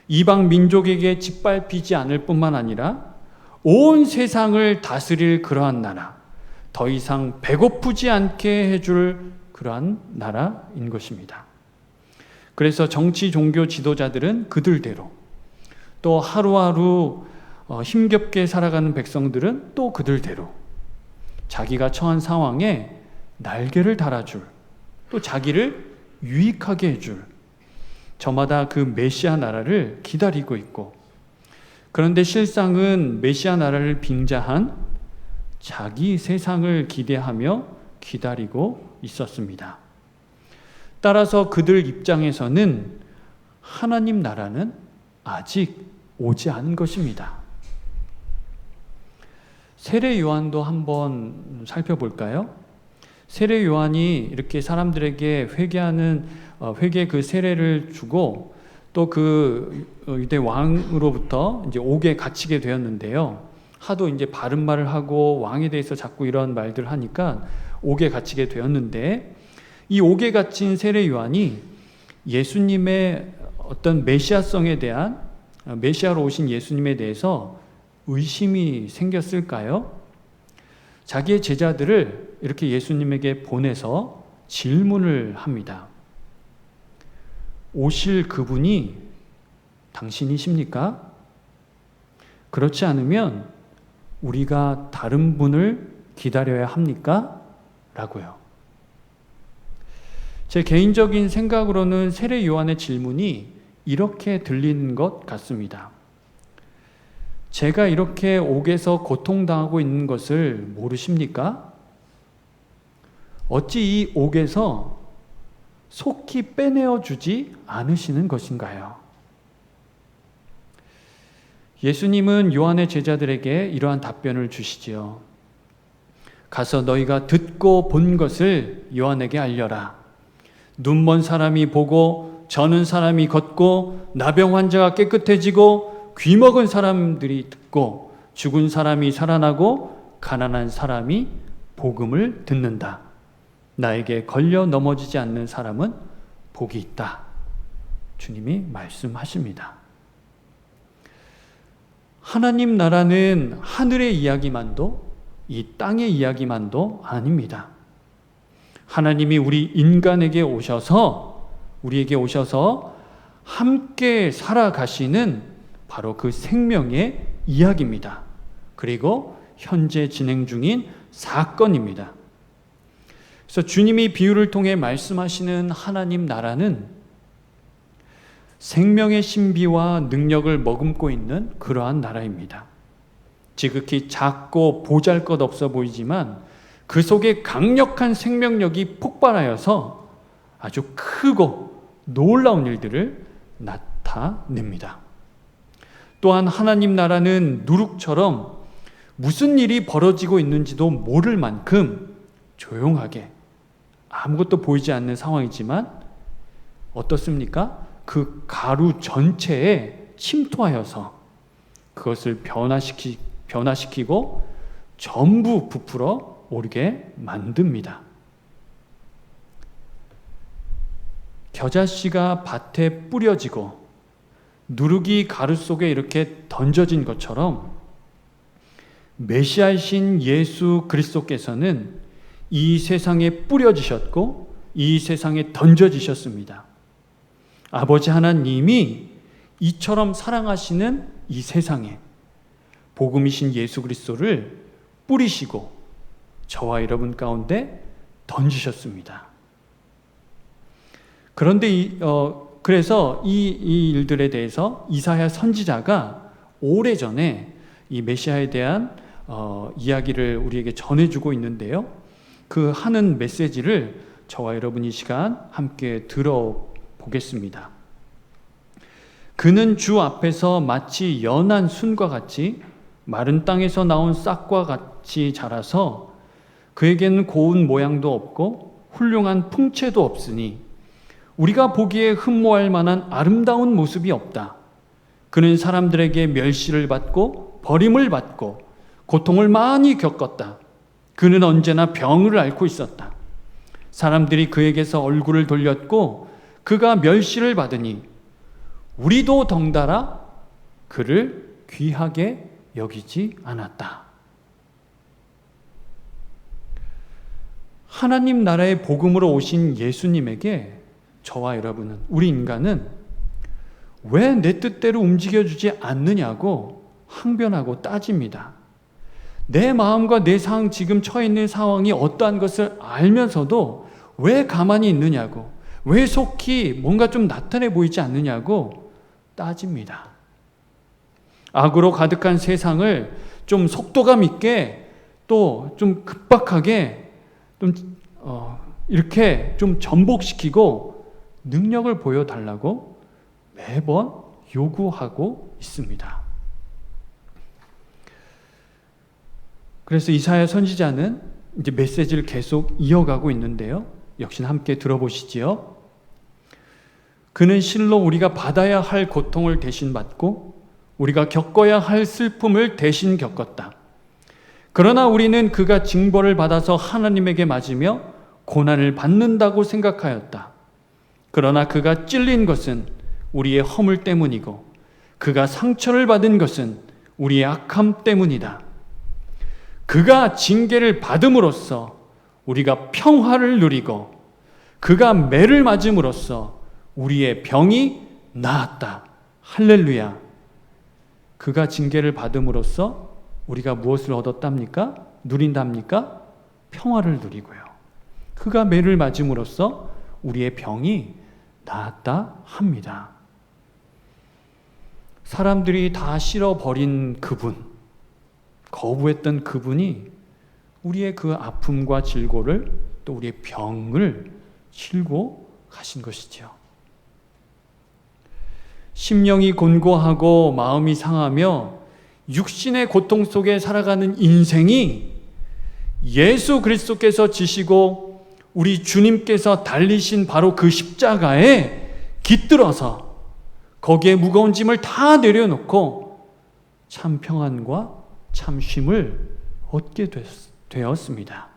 이방 민족에게 짓밟히지 않을 뿐만 아니라 온 세상을 다스릴 그러한 나라, 더 이상 배고프지 않게 해줄 그러한 나라인 것입니다. 그래서 정치, 종교 지도자들은 그들대로, 또 하루하루 힘겹게 살아가는 백성들은 또 그들대로 자기가 처한 상황에 날개를 달아줄, 또 자기를 유익하게 해줄 저마다 그 메시아 나라를 기다리고 있고, 그런데 실상은 메시아 나라를 빙자한 자기 세상을 기대하며 기다리고 있었습니다. 따라서 그들 입장에서는 하나님 나라는 아직 오지 않은 것입니다. 세례 요한도 한번 살펴볼까요? 세례 요한이 이렇게 사람들에게 회개 그 세례를 주고 또 그 유대 왕으로부터 이제 옥에 갇히게 되었는데요. 하도 이제 바른 말을 하고 왕에 대해서 자꾸 이런 말들 하니까 옥에 갇히게 되었는데, 이 옥에 갇힌 세례 요한이 예수님의 어떤 메시아성에 대한, 메시아로 오신 예수님에 대해서 의심이 생겼을까요? 자기의 제자들을 이렇게 예수님에게 보내서 질문을 합니다. 오실 그분이 당신이십니까? 그렇지 않으면 우리가 다른 분을 기다려야 합니까? 라고요. 제 개인적인 생각으로는 세례 요한의 질문이 이렇게 들리는 것 같습니다. 제가 이렇게 옥에서 고통당하고 있는 것을 모르십니까? 어찌 이 옥에서 속히 빼내어 주지 않으시는 것인가요? 예수님은 요한의 제자들에게 이러한 답변을 주시지요. 가서 너희가 듣고 본 것을 요한에게 알려라. 눈먼 사람이 보고 저는 사람이 걷고 나병 환자가 깨끗해지고 귀먹은 사람들이 듣고 죽은 사람이 살아나고 가난한 사람이 복음을 듣는다. 나에게 걸려 넘어지지 않는 사람은 복이 있다. 주님이 말씀하십니다. 하나님 나라는 하늘의 이야기만도 이 땅의 이야기만도 아닙니다. 하나님이 우리에게 오셔서 함께 살아가시는 바로 그 생명의 이야기입니다. 그리고 현재 진행 중인 사건입니다. 그래서 주님이 비유를 통해 말씀하시는 하나님 나라는 생명의 신비와 능력을 머금고 있는 그러한 나라입니다. 지극히 작고 보잘것없어 보이지만 그 속에 강력한 생명력이 폭발하여서 아주 크고 놀라운 일들을 나타냅니다. 또한 하나님 나라는 누룩처럼 무슨 일이 벌어지고 있는지도 모를 만큼 조용하게 아무것도 보이지 않는 상황이지만 어떻습니까? 그 가루 전체에 침투하여서 그것을 변화시키고 전부 부풀어 오르게 만듭니다. 겨자씨가 밭에 뿌려지고 누룩이 가루 속에 이렇게 던져진 것처럼 메시아이신 예수 그리스도께서는 이 세상에 뿌려지셨고 이 세상에 던져지셨습니다. 아버지 하나님이 이처럼 사랑하시는 이 세상에 복음이신 예수 그리스도를 뿌리시고 저와 여러분 가운데 던지셨습니다. 그런데 그래서 이 일들에 대해서 이사야 선지자가 오래전에 이 메시아에 대한 이야기를 우리에게 전해주고 있는데요. 그 하는 메시지를 저와 여러분 이 시간 함께 들어보겠습니다. 그는 주 앞에서 마치 연한 순과 같이 마른 땅에서 나온 싹과 같이 자라서 그에게는 고운 모양도 없고 훌륭한 풍채도 없으니 우리가 보기에 흠모할 만한 아름다운 모습이 없다. 그는 사람들에게 멸시를 받고 버림을 받고 고통을 많이 겪었다. 그는 언제나 병을 앓고 있었다. 사람들이 그에게서 얼굴을 돌렸고 그가 멸시를 받으니 우리도 덩달아 그를 귀하게 여기지 않았다. 하나님 나라의 복음으로 오신 예수님에게 저와 여러분은, 우리 인간은 왜 내 뜻대로 움직여주지 않느냐고 항변하고 따집니다. 내 마음과 내 상황, 지금 처해 있는 상황이 어떠한 것을 알면서도 왜 가만히 있느냐고, 왜 속히 뭔가 좀 나타내 보이지 않느냐고 따집니다. 악으로 가득한 세상을 좀 속도감 있게 또 좀 급박하게 좀 이렇게 좀 전복시키고 능력을 보여달라고 매번 요구하고 있습니다. 그래서 이사야 선지자는 이제 메시지를 계속 이어가고 있는데요. 역시 함께 들어보시지요. 그는 실로 우리가 받아야 할 고통을 대신 받고 우리가 겪어야 할 슬픔을 대신 겪었다. 그러나 우리는 그가 징벌을 받아서 하나님에게 맞으며 고난을 받는다고 생각하였다. 그러나 그가 찔린 것은 우리의 허물 때문이고 그가 상처를 받은 것은 우리의 악함 때문이다. 그가 징계를 받음으로써 우리가 평화를 누리고 그가 매를 맞음으로써 우리의 병이 나았다. 할렐루야. 그가 징계를 받음으로써 우리가 무엇을 얻었답니까? 누린답니까? 평화를 누리고요. 그가 매를 맞음으로써 우리의 병이 나았다 합니다. 사람들이 다 싫어버린 그분, 거부했던 그분이 우리의 그 아픔과 질고를, 또 우리의 병을 치고 가신 것이죠. 심령이 곤고하고 마음이 상하며 육신의 고통 속에 살아가는 인생이 예수 그리스도께서 지시고 우리 주님께서 달리신 바로 그 십자가에 깃들어서 거기에 무거운 짐을 다 내려놓고 참 평안과 참 쉼을 얻게 되었습니다.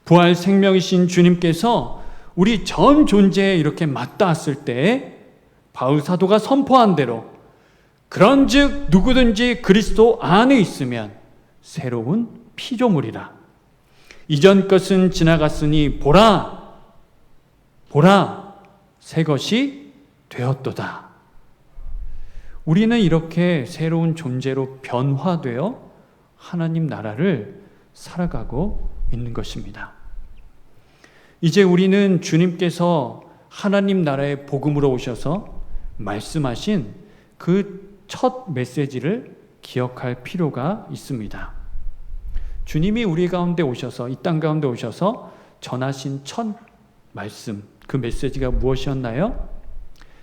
부활 생명이신 주님께서 우리 전 존재에 이렇게 맞닿았을 때 바울 사도가 선포한 대로 그런즉 누구든지 그리스도 안에 있으면 새로운 피조물이라. 이전 것은 지나갔으니 보라 새 것이 되었도다. 우리는 이렇게 새로운 존재로 변화되어 하나님 나라를 살아가고 있는 것입니다. 이제 우리는 주님께서 하나님 나라의 복음으로 오셔서 말씀하신 그 첫 메시지를 기억할 필요가 있습니다. 주님이 우리 가운데 오셔서, 이 땅 가운데 오셔서 전하신 첫 말씀, 그 메시지가 무엇이었나요?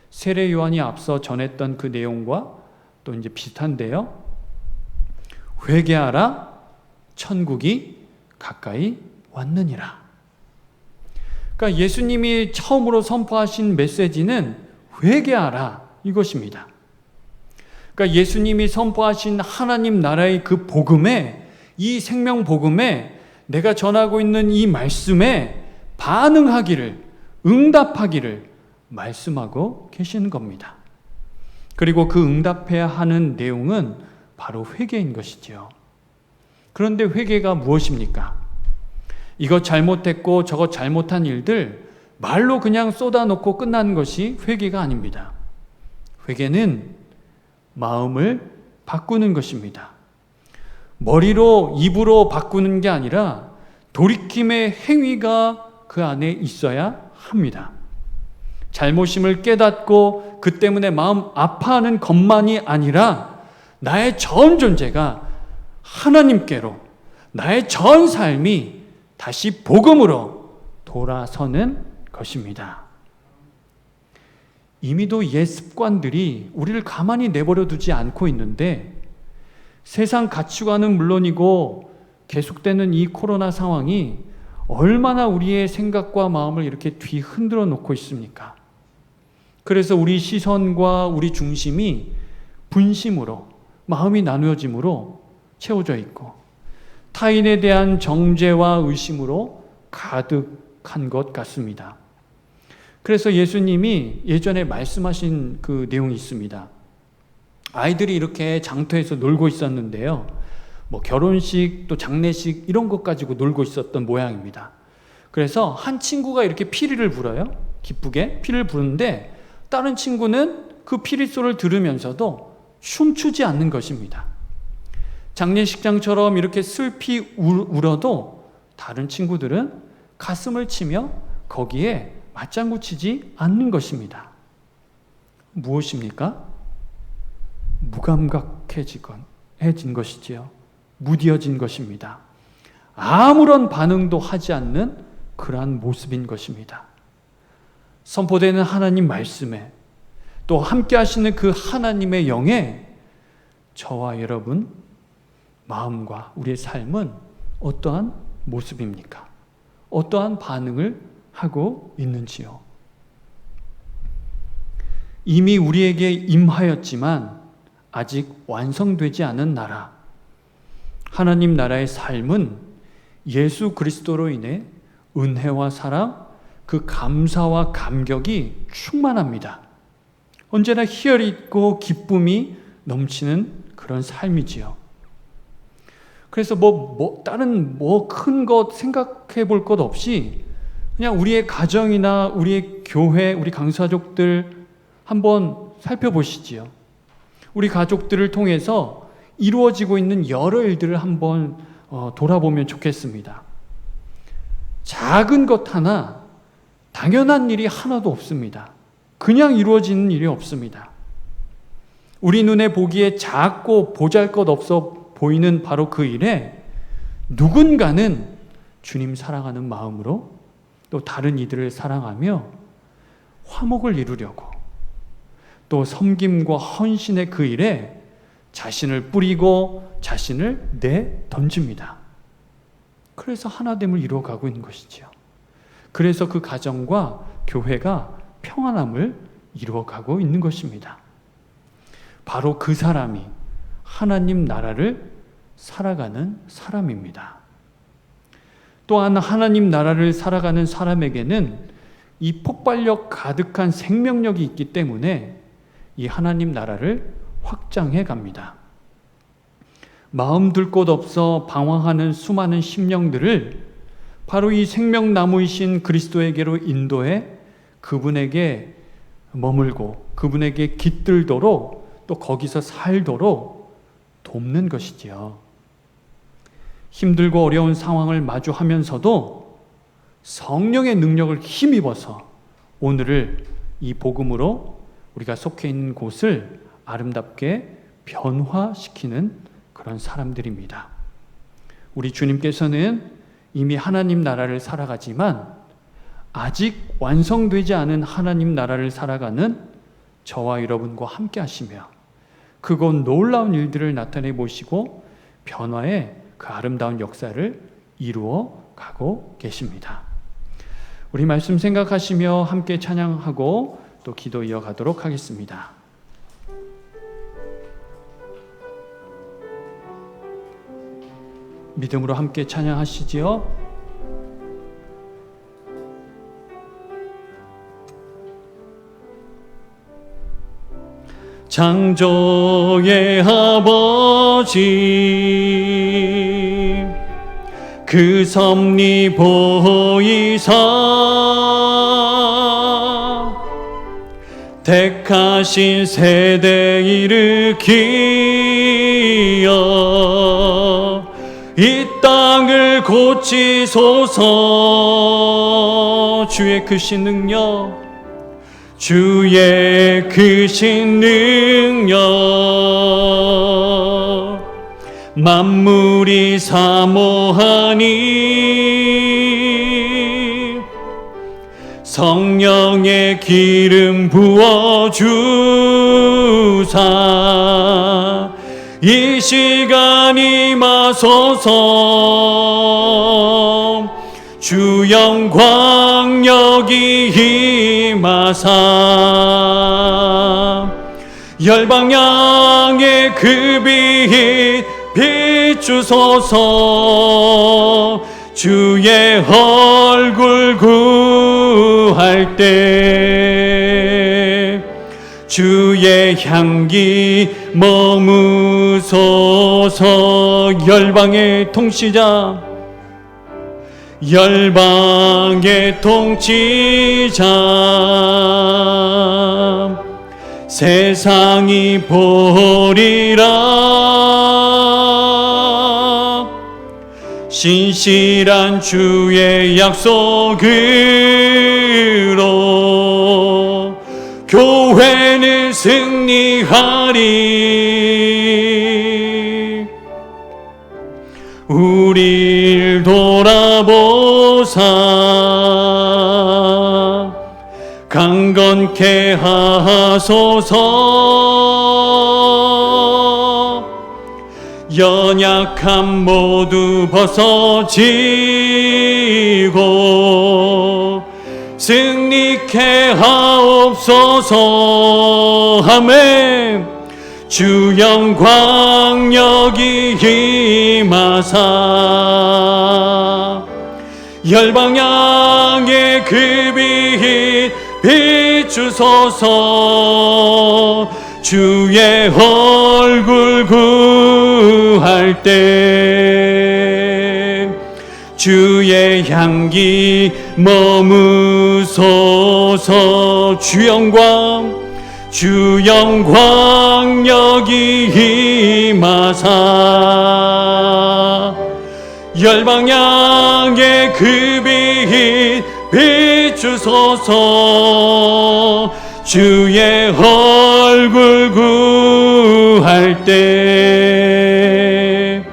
세례 요한이 앞서 전했던 그 내용과 또 이제 비슷한데요. 회개하라, 천국이 가까이 왔느니라. 그러니까 예수님이 처음으로 선포하신 메시지는 회개하라, 이것입니다. 그러니까 예수님이 선포하신 하나님 나라의 그 복음에, 이 생명 복음에, 내가 전하고 있는 이 말씀에 반응하기를, 응답하기를 말씀하고 계시는 겁니다. 그리고 그 응답해야 하는 내용은 바로 회개인 것이지요. 그런데 회개가 무엇입니까? 이것 잘못했고 저것 잘못한 일들 말로 그냥 쏟아놓고 끝나는 것이 회개가 아닙니다. 회개는 마음을 바꾸는 것입니다. 머리로, 입으로 바꾸는 게 아니라 돌이킴의 행위가 그 안에 있어야 합니다. 잘못임을 깨닫고 그 때문에 마음 아파하는 것만이 아니라 나의 전 존재가 하나님께로, 나의 전 삶이 다시 복음으로 돌아서는 것입니다. 이미도 옛 습관들이 우리를 가만히 내버려 두지 않고 있는데, 세상 가치관은 물론이고 계속되는 이 코로나 상황이 얼마나 우리의 생각과 마음을 이렇게 뒤흔들어 놓고 있습니까? 그래서 우리 시선과 우리 중심이 분심으로, 마음이 나누어짐으로 채워져 있고 타인에 대한 정죄와 의심으로 가득한 것 같습니다. 그래서 예수님이 예전에 말씀하신 그 내용이 있습니다. 아이들이 이렇게 장터에서 놀고 있었는데요. 뭐 결혼식 또 장례식 이런 것 가지고 놀고 있었던 모양입니다. 그래서 한 친구가 이렇게 피리를 불어요. 기쁘게 피리를 부르는데 다른 친구는 그 피리 소리를 들으면서도 춤추지 않는 것입니다. 장례식장처럼 이렇게 슬피 울어도 다른 친구들은 가슴을 치며 거기에 맞장구 치지 않는 것입니다. 무엇입니까? 무감각해진 것이지요. 무뎌진 것입니다. 아무런 반응도 하지 않는 그러한 모습인 것입니다. 선포되는 하나님 말씀에 또 함께 하시는 그 하나님의 영에 저와 여러분 마음과 우리의 삶은 어떠한 모습입니까? 어떠한 반응을 하고 있는지요? 이미 우리에게 임하였지만 아직 완성되지 않은 나라, 하나님 나라의 삶은 예수 그리스도로 인해 은혜와 사랑, 그 감사와 감격이 충만합니다. 언제나 희열이 있고 기쁨이 넘치는 그런 삶이지요. 그래서 다른 큰 것 생각해 볼 것 없이 그냥 우리의 가정이나 우리의 교회, 우리 강사족들 한번 살펴보시지요. 우리 가족들을 통해서 이루어지고 있는 여러 일들을 한번 돌아보면 좋겠습니다. 작은 것 하나, 당연한 일이 하나도 없습니다. 그냥 이루어지는 일이 없습니다. 우리 눈에 보기에 작고 보잘것없어 보이는 바로 그 일에 누군가는 주님 사랑하는 마음으로 또 다른 이들을 사랑하며 화목을 이루려고 또 섬김과 헌신의 그 일에 자신을 뿌리고 자신을 내던집니다. 그래서 하나됨을 이루어가고 있는 것이지요. 그래서 그 가정과 교회가 평안함을 이루어가고 있는 것입니다. 바로 그 사람이 하나님 나라를 살아가는 사람입니다. 또한 하나님 나라를 살아가는 사람에게는 이 폭발력 가득한 생명력이 있기 때문에 이 하나님 나라를 확장해 갑니다. 마음 둘 곳 없어 방황하는 수많은 심령들을 바로 이 생명나무이신 그리스도에게로 인도해 그분에게 머물고 그분에게 깃들도록 또 거기서 살도록 돕는 것이지요. 힘들고 어려운 상황을 마주하면서도 성령의 능력을 힘입어서 오늘을 이 복음으로 우리가 속해 있는 곳을 아름답게 변화시키는 그런 사람들입니다. 우리 주님께서는 이미 하나님 나라를 살아가지만 아직 완성되지 않은 하나님 나라를 살아가는 저와 여러분과 함께 하시며 그곳 놀라운 일들을 나타내 보시고 변화의 그 아름다운 역사를 이루어 가고 계십니다. 우리 말씀 생각하시며 함께 찬양하고 또 기도 이어가도록 하겠습니다. 믿음으로 함께 찬양하시지요. 창조의 아버지 그 섭리 보이사 택하신 세대 일으키어 이 땅을 고치소서. 주의 크신 능력 주의 크신 능력 만물이 사모하니 성령의 기름 부어주사 이 시간 임하소서. 주 영광 여기 임하사 열방향의 그 빛 비추소서. 주의 얼굴 구할 때 주의 향기 머무소서. 열방의 통치자 열방의 통치자 세상이 보리라. 신실한 주의 약속으로 교회는 승리하리. 우릴 돌아보사 강건케 하소서. 연약함 모두 벗어지고 승리케 하옵소서. 아멘. 주 영광 여기 임하사 열방향의 그 빛 비추소서. 주의 얼굴 구할 때 주의 향기 머무소서. 주 영광 여기 임하사 열방향의 그 빛 비추소서. 주의 얼굴 구할 때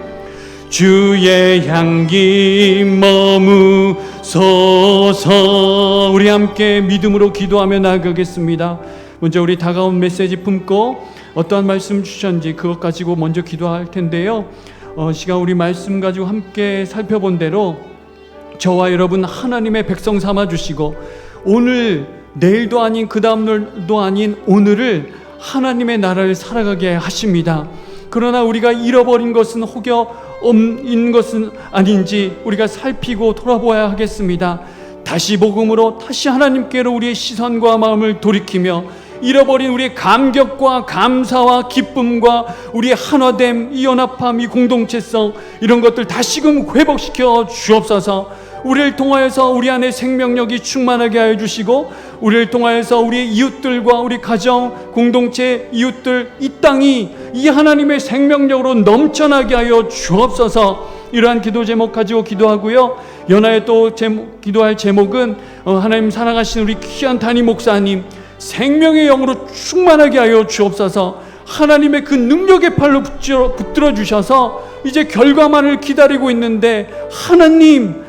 주의 향기 머무소서. 우리 함께 믿음으로 기도하며 나아가겠습니다. 먼저 우리 다가온 메시지 품고 어떠한 말씀 주셨는지 그것 가지고 먼저 기도할 텐데요. 시간 우리 말씀 가지고 함께 살펴본 대로 저와 여러분 하나님의 백성 삼아 주시고 오늘 내일도 아닌 그 다음날도 아닌 오늘을 하나님의 나라를 살아가게 하십니다. 그러나 우리가 잃어버린 것은 혹여 없는 것은 아닌지 우리가 살피고 돌아보아야 하겠습니다. 다시 복음으로 다시 하나님께로 우리의 시선과 마음을 돌이키며 잃어버린 우리의 감격과 감사와 기쁨과 우리의 하나됨, 이 연합함, 이 공동체성, 이런 것들 다시금 회복시켜 주옵소서. 우리를 통하여서 우리 안에 생명력이 충만하게 하여 주시고, 우리를 통하여서 우리의 이웃들과 우리 가정, 공동체, 이웃들, 이 땅이 이 하나님의 생명력으로 넘쳐나게 하여 주옵소서. 이러한 기도 제목 가지고 기도하고요. 연하에 또 기도할 제목은 하나님 사랑하신 우리 귀한 담임 목사님 생명의 영으로 충만하게 하여 주옵소서. 하나님의 그 능력의 팔로 붙들어 주셔서 이제 결과만을 기다리고 있는데 하나님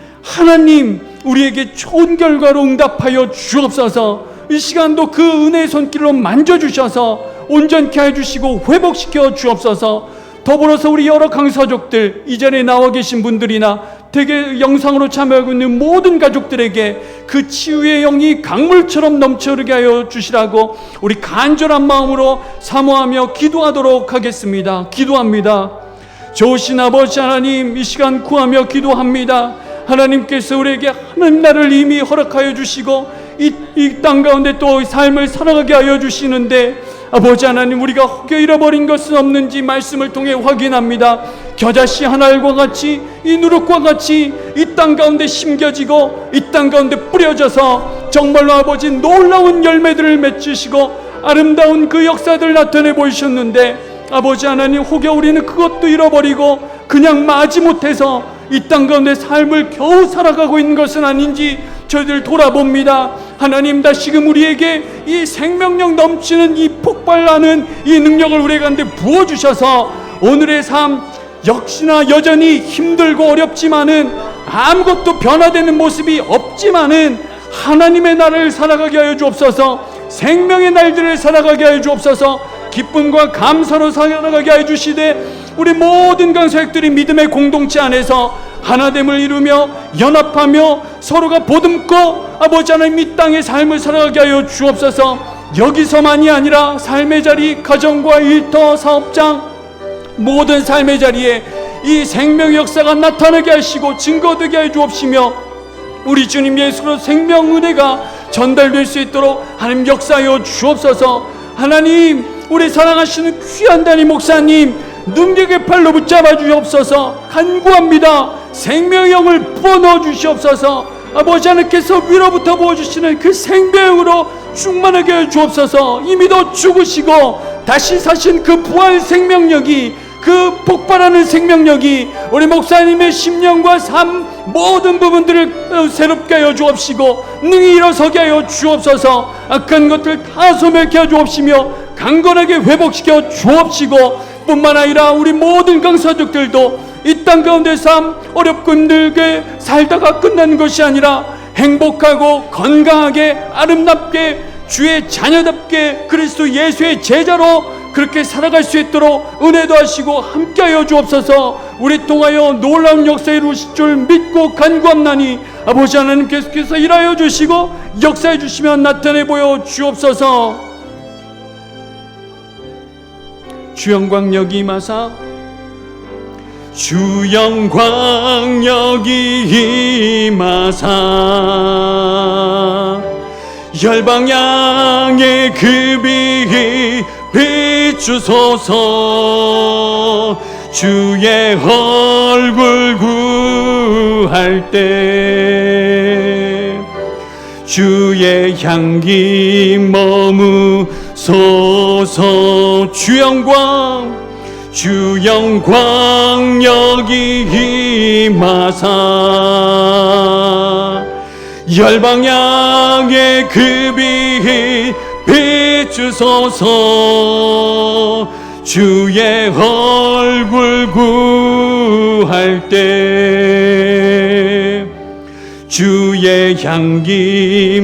우리에게 좋은 결과로 응답하여 주옵소서. 이 시간도 그 은혜의 손길로 만져주셔서 온전케 해주시고 회복시켜 주옵소서. 더불어서 우리 여러 강사족들, 이전에 나와 계신 분들이나 대개 영상으로 참여하고 있는 모든 가족들에게 그 치유의 영이 강물처럼 넘쳐흐르게 하여 주시라고 우리 간절한 마음으로 사모하며 기도하도록 하겠습니다. 기도합니다. 좋으신 아버지 하나님, 이 시간 구하며 기도합니다. 하나님께서 우리에게 하나님 나라를 이미 허락하여 주시고 이 땅 가운데 또 삶을 살아가게 하여 주시는데, 아버지 하나님, 우리가 혹여 잃어버린 것은 없는지 말씀을 통해 확인합니다. 겨자씨 한 알과 같이, 이 누룩과 같이 이 땅 가운데 심겨지고 이 땅 가운데 뿌려져서 정말로 아버지 놀라운 열매들을 맺으시고 아름다운 그 역사들 나타내 보이셨는데, 아버지 하나님, 혹여 우리는 그것도 잃어버리고 그냥 마지못해서 이 땅 가운데 삶을 겨우 살아가고 있는 것은 아닌지 저희들 돌아봅니다. 하나님, 다시금 우리에게 이 생명력 넘치는 이 폭발나는 이 능력을 우리 가운데 부어주셔서 오늘의 삶 역시나 여전히 힘들고 어렵지만은 아무것도 변화되는 모습이 없지만은 하나님의 나라를 살아가게 하여 주옵소서. 생명의 날들을 살아가게 하여 주옵소서. 기쁨과 감사로 살아가게 하여 주시되 우리 모든 강사역들이 믿음의 공동체 안에서 하나됨을 이루며 연합하며 서로가 보듬고 아버지 하나님 이 땅의 삶을 살아가게 하여 주옵소서. 여기서만이 아니라 삶의 자리, 가정과 일터, 사업장, 모든 삶의 자리에 이 생명의 역사가 나타나게 하시고 증거되게 하여 주옵시며 우리 주님 예수로 생명 은혜가 전달될 수 있도록 하나님 역사하여 주옵소서. 하나님, 우리 사랑하시는 귀한 담임 목사님 능력의 팔로 붙잡아 주옵소서. 간구합니다. 생명의 영을 부어넣어 주시옵소서. 아버지 하나님께서 위로부터 부어주시는 그 생명으로 충만하게 해 주옵소서. 이미도 죽으시고 다시 사신 그 부활 생명력이, 그 폭발하는 생명력이 우리 목사님의 심령과 삶 모든 부분들을 새롭게 하여 주옵시고 능히 일어서게 하여 주옵소서. 악한 것들 다 소멸케 하여 주옵시며 강건하게 회복시켜 주옵시고, 뿐만 아니라 우리 모든 강사족들도 이 땅 가운데 삶 어렵고 힘들게 살다가 끝나는 것이 아니라 행복하고 건강하게 아름답게 주의 자녀답게 그리스도 예수의 제자로 그렇게 살아갈 수 있도록 은혜도 하시고 함께하여 주옵소서. 우리 통하여 놀라운 역사 이루실 줄 믿고 간구함나니 아버지 하나님 계속해서 일하여 주시고 역사해 주시면 나타내 보여 주옵소서. 주 영광 여기 임하사, 주 영광 여기 임하사, 열방향의 그 빛 비추소서. 주의 얼굴 구할 때 주의 향기 머무소서. 주 영광 여기 임하사, 열방향의 그 빛 비추소서. 주의 얼굴 구할 때 주의 향기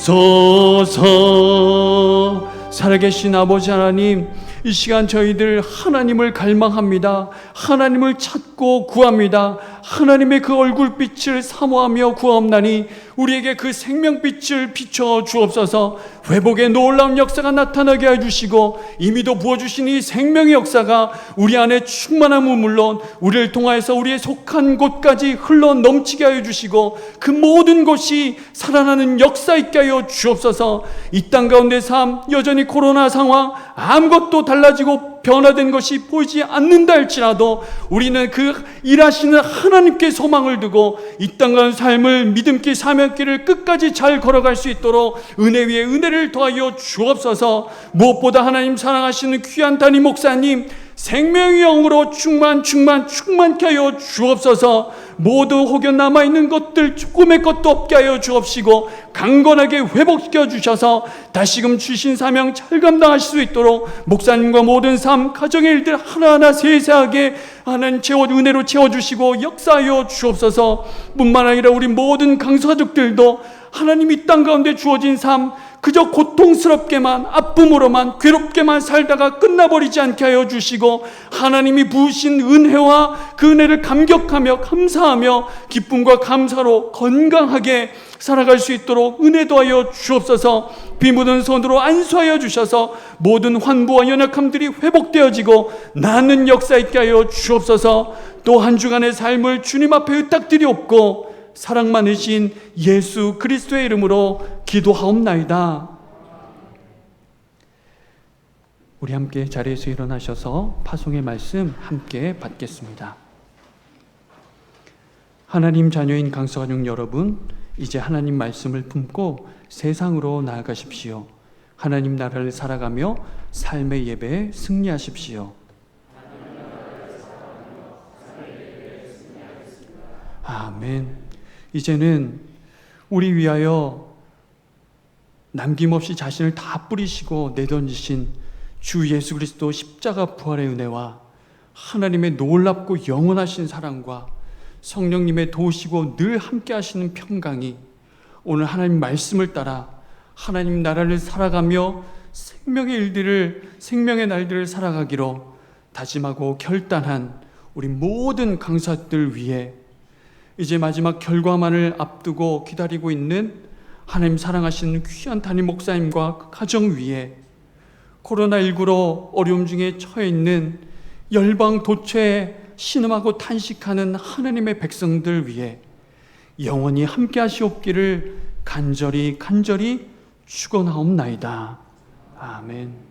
머무소서. 살아계신 아버지 하나님, 이 시간 저희들 하나님을 갈망합니다. 하나님을 찾고 구합니다. 하나님의 그 얼굴빛을 사모하며 구하옵나니 우리에게 그 생명빛을 비춰 주옵소서. 회복의 놀라운 역사가 나타나게 해주시고 이미도 부어주신 이 생명의 역사가 우리 안에 충만함은 물론 우리를 통하여서 우리의 속한 곳까지 흘러 넘치게 하여 주시고 그 모든 곳이 살아나는 역사 있게 하여 주옵소서. 이 땅 가운데 삶 여전히 코로나 상황 아무것도 달라지고 변화된 것이 보이지 않는다 할지라도 우리는 그 일하시는 하나님께 소망을 두고 이 땅 가운데 삶을 믿음길 사명길을 끝까지 잘 걸어갈 수 있도록 은혜 위에 은혜를 더하여 주옵소서. 무엇보다 하나님 사랑하시는 귀한 담임 목사님 생명의 영으로 충만케 하여 주옵소서. 모두 혹여 남아있는 것들 조금의 것도 없게 하여 주옵시고 강건하게 회복시켜 주셔서 다시금 주신 사명 잘 감당하실 수 있도록 목사님과 모든 삶 가정의 일들 하나하나 세세하게 하나님 은혜로 채워주시고 역사하여 주옵소서. 뿐만 아니라 우리 모든 강사족들도 하나님 이 땅 가운데 주어진 삶 그저 고통스럽게만 아픔으로만 괴롭게만 살다가 끝나버리지 않게 하여 주시고 하나님이 부으신 은혜와 그 은혜를 감격하며 감사하며 기쁨과 감사로 건강하게 살아갈 수 있도록 은혜도 하여 주옵소서. 비 묻은 손으로 안수하여 주셔서 모든 환부와 연약함들이 회복되어지고 낫는 역사 있게 하여 주옵소서. 또 한 주간의 삶을 주님 앞에 의탁드리옵고 사랑 많으신 예수 그리스도의 이름으로 기도하옵나이다. 우리 함께 자리에서 일어나셔서 파송의 말씀 함께 받겠습니다. 하나님 자녀인 강서가족 여러분, 이제 하나님 말씀을 품고 세상으로 나아가십시오. 하나님 나라를 살아가며 삶의 예배에 승리하십시오. 아멘. 이제는 우리 위하여 남김없이 자신을 다 뿌리시고 내던지신 주 예수 그리스도 십자가 부활의 은혜와 하나님의 놀랍고 영원하신 사랑과 성령님의 도우시고 늘 함께 하시는 평강이 오늘 하나님 말씀을 따라 하나님 나라를 살아가며 생명의 날들을 살아가기로 다짐하고 결단한 우리 모든 강사들 위해 이제 마지막 결과만을 앞두고 기다리고 있는 하나님 사랑하시는 귀한 담임 목사님과 그 가정 위에 코로나19로 어려움 중에 처해 있는 열방 도처에 신음하고 탄식하는 하나님의 백성들 위해 영원히 함께 하시옵기를 간절히 축원하옵나이다. 아멘.